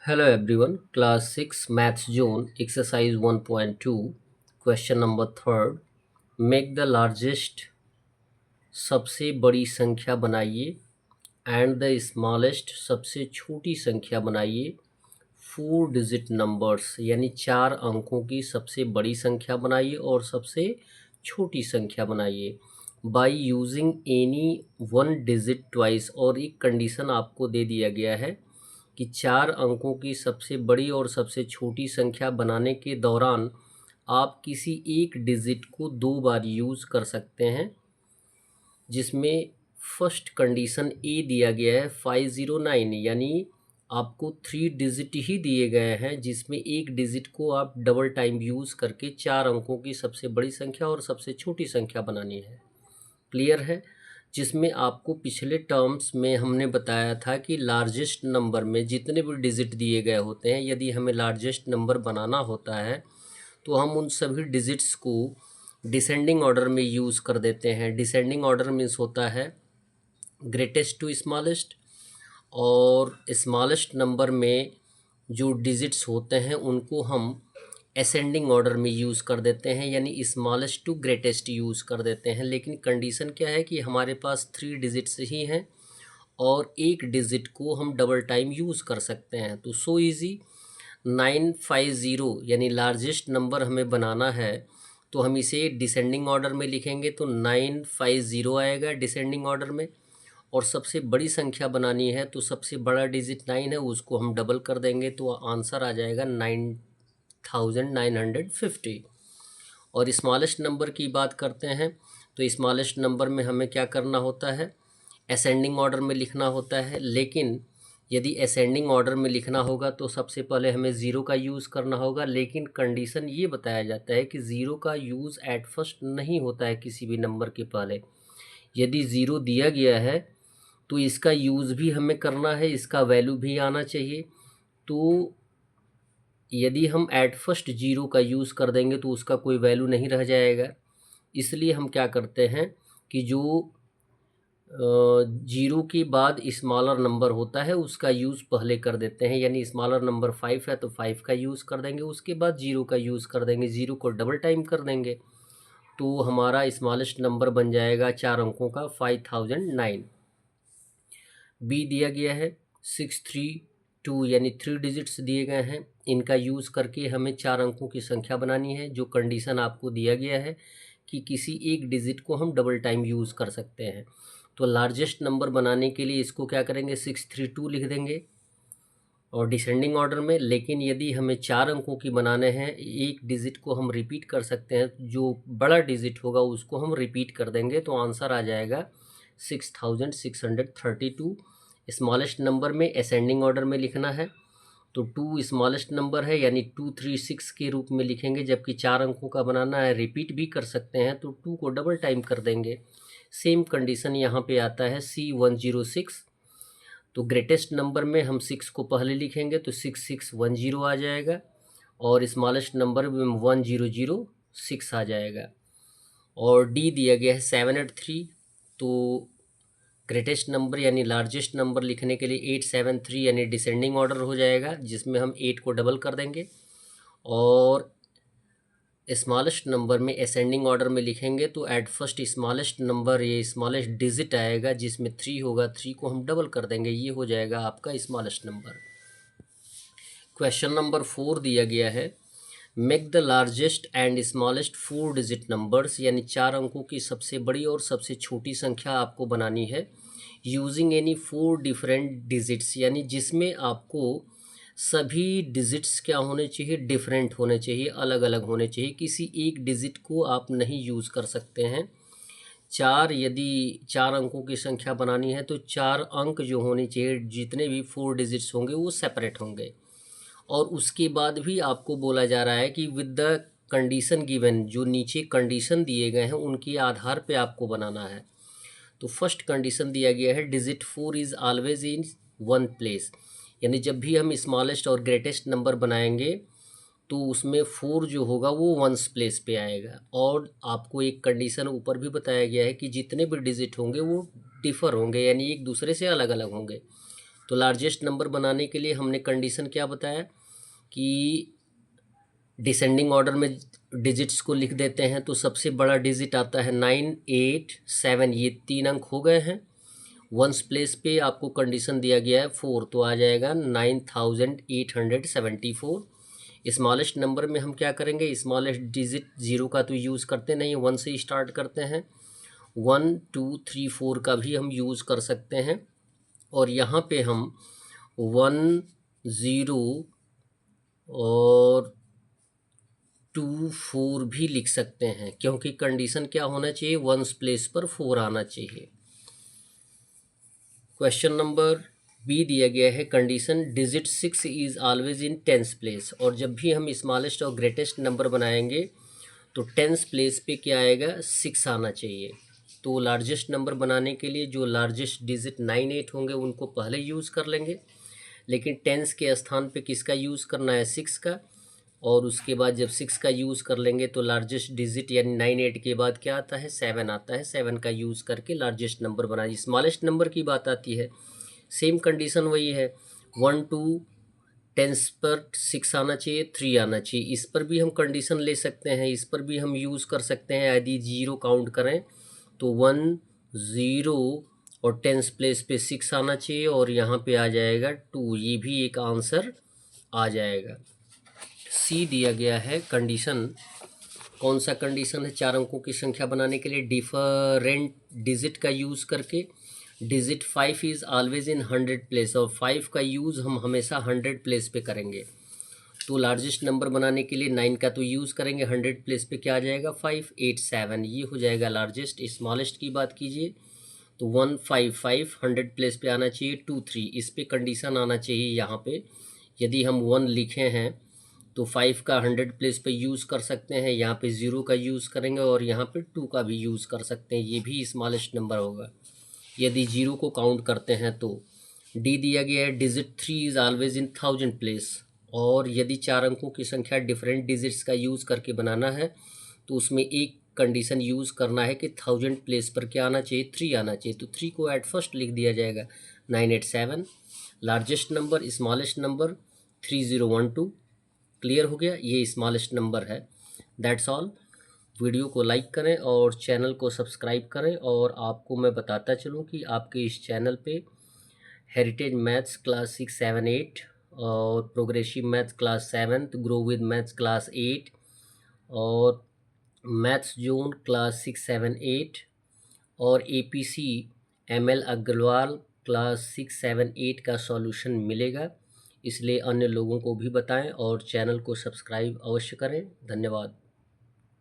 Hello everyone, class 6 maths zone exercise 1.2 question number 3rd make the largest सबसे बड़ी संख्या बनाइए एंड द स्मॉलेस्ट सबसे छोटी संख्या बनाइए 4 डिजिट नंबर्स यानी 4 अंकों की सबसे बड़ी संख्या बनाइए और सबसे छोटी संख्या बनाइए by using any 1 digit twice. और एक कंडीशन आपको दे दिया गया है कि 4 अंकों की सबसे बड़ी और सबसे छोटी संख्या बनाने के दौरान आप किसी एक डिजिट को 2 बार यूज़ कर सकते हैं, जिसमें फर्स्ट कंडीशन ए दिया गया है 509, यानी आपको 3 डिजिट ही दिए गए हैं जिसमें एक डिजिट को आप डबल टाइम यूज़ करके 4 अंकों की सबसे बड़ी संख्या और सबसे छोटी संख्या बनानी है। क्लियर है? जिसमें आपको पिछले टर्म्स में हमने बताया था कि लार्जेस्ट नंबर में जितने भी डिजिट दिए गए होते हैं, यदि हमें लार्जेस्ट नंबर बनाना होता है तो हम उन सभी डिजिट्स को डिसेंडिंग ऑर्डर में यूज़ कर देते हैं। डिसेंडिंग ऑर्डर मीन्स होता है ग्रेटेस्ट टू स्मॉलेस्ट, और स्मॉलेस्ट नंबर में जो डिजिट्स होते हैं उनको हम असेंडिंग ऑर्डर में यूज़ कर देते हैं, यानी स्मॉलेस्ट टू ग्रेटेस्ट यूज़ कर देते हैं। लेकिन कंडीशन क्या है कि हमारे पास 3 डिजिट्स ही हैं और एक डिजिट को हम डबल टाइम यूज़ कर सकते हैं। तो सो इज़ी, 950 यानी लार्जेस्ट नंबर हमें बनाना है तो हम इसे डिसेंडिंग ऑर्डर में लिखेंगे तो 950 आएगा डिसेंडिंग ऑर्डर में। और सबसे बड़ी संख्या बनानी है तो सबसे बड़ा डिजिट 9 है, उसको हम डबल कर देंगे तो आंसर आ जाएगा 9950। और स्मॉलेस्ट नंबर की बात करते हैं तो स्मॉलेस्ट नंबर में हमें क्या करना होता है, असेंडिंग ऑर्डर में लिखना होता है। लेकिन यदि असेंडिंग ऑर्डर में लिखना होगा तो सबसे पहले हमें ज़ीरो का यूज़ करना होगा। लेकिन कंडीशन ये बताया जाता है कि ज़ीरो का यूज़ एट फर्स्ट नहीं होता है किसी भी नंबर के पहले। यदि ज़ीरो दिया गया है तो इसका यूज़ भी हमें करना है, इसका वैल्यू भी आना चाहिए। तो यदि हम एट फर्स्ट जीरो का यूज़ कर देंगे तो उसका कोई वैल्यू नहीं रह जाएगा। इसलिए हम क्या करते हैं कि जो जीरो के बाद स्मॉलर नंबर होता है उसका यूज़ पहले कर देते हैं, यानी स्मॉलर नंबर 5 है तो 5 का यूज़ कर देंगे, उसके बाद जीरो का यूज़ कर देंगे, जीरो को डबल टाइम कर देंगे तो हमारा स्मॉलेस्ट नंबर बन जाएगा 4 अंकों का 5009। बी दिया गया है 632, यानी 3 डिजिट्स दिए गए हैं, इनका यूज़ करके हमें 4 अंकों की संख्या बनानी है। जो कंडीशन आपको दिया गया है कि किसी एक डिजिट को हम डबल टाइम यूज़ कर सकते हैं। तो लार्जेस्ट नंबर बनाने के लिए इसको क्या करेंगे, 632 लिख देंगे और डिसेंडिंग ऑर्डर में। लेकिन यदि हमें 4 अंकों की बनाने हैं, एक डिजिट को हम रिपीट कर सकते हैं, जो बड़ा डिजिट होगा उसको हम रिपीट कर देंगे तो आंसर आ जाएगा 6632। स्मॉलेस्ट नंबर में असेंडिंग ऑर्डर में लिखना है तो 2 स्मॉलेस्ट नंबर है यानी 236 के रूप में लिखेंगे, जबकि 4 अंकों का बनाना है, रिपीट भी कर सकते हैं तो 2 को डबल टाइम कर देंगे। सेम कंडीशन यहाँ पे आता है C106। तो ग्रेटेस्ट नंबर में हम 6 को पहले लिखेंगे तो 6610 आ जाएगा और स्मॉलेस्ट नंबर में 1006 आ जाएगा। और डी दिया गया है 783, तो ग्रेटेस्ट नंबर यानी लार्जेस्ट नंबर लिखने के लिए 873 यानी डिसेंडिंग ऑर्डर हो जाएगा, जिसमें हम 8 को डबल कर देंगे। और स्मॉलेस्ट नंबर में असेंडिंग ऑर्डर में लिखेंगे तो एट फर्स्ट स्मॉलेस्ट नंबर ये स्मॉलेस्ट डिजिट आएगा जिसमें 3 होगा, 3 को हम डबल कर देंगे, ये हो जाएगा आपका स्मॉलेस्ट नंबर। क्वेश्चन नंबर 4 दिया गया है make the largest and smallest 4 digit numbers, यानी 4 अंकों की सबसे बड़ी और सबसे छोटी संख्या आपको बनानी है यूजिंग एनी 4 डिफरेंट डिजिट्स, यानी जिसमें आपको सभी डिजिट्स क्या होने चाहिए, डिफरेंट होने चाहिए, अलग अलग होने चाहिए, किसी एक डिजिट को आप नहीं यूज़ कर सकते हैं। यदि 4 अंकों की संख्या बनानी है तो 4 अंक जो होने चाहिए, जितने भी 4 डिजिट्स होंगे वो सेपरेट होंगे। और उसके बाद भी आपको बोला जा रहा है कि विद द कंडीशन गिवन, जो नीचे कंडीशन दिए गए हैं उनके आधार पे आपको बनाना है। तो फर्स्ट कंडीशन दिया गया है digit 4 is always in one place, यानी जब भी हम स्मॉलेस्ट और ग्रेटेस्ट नंबर बनाएंगे तो उसमें 4 जो होगा वो वंस प्लेस पे आएगा। और आपको एक कंडीशन ऊपर भी बताया गया है कि जितने भी डिजिट होंगे वो डिफ़र होंगे, यानी एक दूसरे से अलग अलग होंगे। तो लार्जेस्ट नंबर बनाने के लिए हमने कंडीशन क्या बताया कि डिसेंडिंग ऑर्डर में डिजिट्स को लिख देते हैं। तो सबसे बड़ा डिजिट आता है 9, 8, 7, ये 3 अंक हो गए हैं। वंस प्लेस पे आपको कंडीशन दिया गया है 4, तो आ जाएगा 9874। स्मॉलेस्ट नंबर में हम क्या करेंगे, स्मॉलेस्ट डिजिट 0 का तो यूज़ करते नहीं, 1 से स्टार्ट करते हैं। 1, 2, 3, 4 का भी हम यूज़ कर सकते हैं। और यहाँ पे हम 1, 0 और 2, 4 भी लिख सकते हैं, क्योंकि कंडीशन क्या होना चाहिए, वंस प्लेस पर 4 आना चाहिए। क्वेश्चन नंबर बी दिया गया है, condition digit 6 is always in tens place. और जब भी हम स्मॉलेस्ट और ग्रेटेस्ट नंबर बनाएंगे तो टेंस प्लेस पे क्या आएगा, 6 आना चाहिए। तो लार्जेस्ट नंबर बनाने के लिए जो लार्जेस्ट डिजिट 9, 8 होंगे उनको पहले यूज़ कर लेंगे, लेकिन टेंस के स्थान पे किसका यूज़ करना है, 6 का। और उसके बाद जब 6 का यूज़ कर लेंगे तो लार्जेस्ट डिजिट यानी 9, 8 के बाद क्या आता है, 7 आता है। 7 का यूज़ करके लार्जेस्ट नंबर बनाइए। स्मॉलेस्ट नंबर की बात आती है, सेम कंडीशन वही है, 1, 2 टेंस पर 6 आना चाहिए, 3 आना चाहिए। इस पर भी हम कंडीशन ले सकते हैं, इस पर भी हम यूज़ कर सकते हैं। यदि 0 काउंट करें तो 1, 0 और टेंस प्लेस पे 6 आना चाहिए, और यहाँ पे आ जाएगा 2, ये भी एक आंसर आ जाएगा। सी दिया गया है, कंडीशन कौन सा कंडीशन है, 4 अंकों की संख्या बनाने के लिए डिफरेंट डिजिट का यूज़ करके। Digit 5 is always in 100 place, और 5 का यूज़ हम हमेशा 100 प्लेस पे करेंगे। तो लार्जेस्ट नंबर बनाने के लिए 9 का तो यूज़ करेंगे, 100 प्लेस पे क्या आ जाएगा, 5, 8, 7, ये हो जाएगा लार्जेस्ट। स्मॉलेस्ट की बात कीजिए तो 1, 5, 5 100 प्लेस पे आना चाहिए, 2, 3 इस पे कंडीशन आना चाहिए। यहाँ पे यदि हम 1 लिखे हैं तो 5 का 100 प्लेस पे यूज़ कर सकते हैं, यहाँ पे 0 का यूज़ करेंगे, और यहाँ पे 2 का भी यूज़ कर सकते हैं, ये भी स्मॉलेस्ट नंबर होगा यदि 0 को काउंट करते हैं तो। डी दिया गया है, digit 3 is always in 1000 place. और यदि 4 अंकों की संख्या डिफरेंट डिजिट्स का यूज़ करके बनाना है तो उसमें एक कंडीशन यूज़ करना है कि 1000 प्लेस पर क्या आना चाहिए, 3 आना चाहिए। तो 3 को एट फर्स्ट लिख दिया जाएगा, 987। Largest number, smallest number 3012। Clear हो गया, ये स्मॉलेस्ट नंबर है। That's all. वीडियो को लाइक करें और चैनल को सब्सक्राइब करें। और आपको मैं बताता चलूँ कि आपके इस चैनल पे हेरिटेज मैथ्स क्लास 6, 7, 8 और progressive maths class 7, grow with maths class 8 और मैथ्स जोन क्लास 6, 7, 8 और APC ML अग्रवाल क्लास 6, 7, 8 का सॉल्यूशन मिलेगा। इसलिए अन्य लोगों को भी बताएं और चैनल को सब्सक्राइब अवश्य करें। धन्यवाद।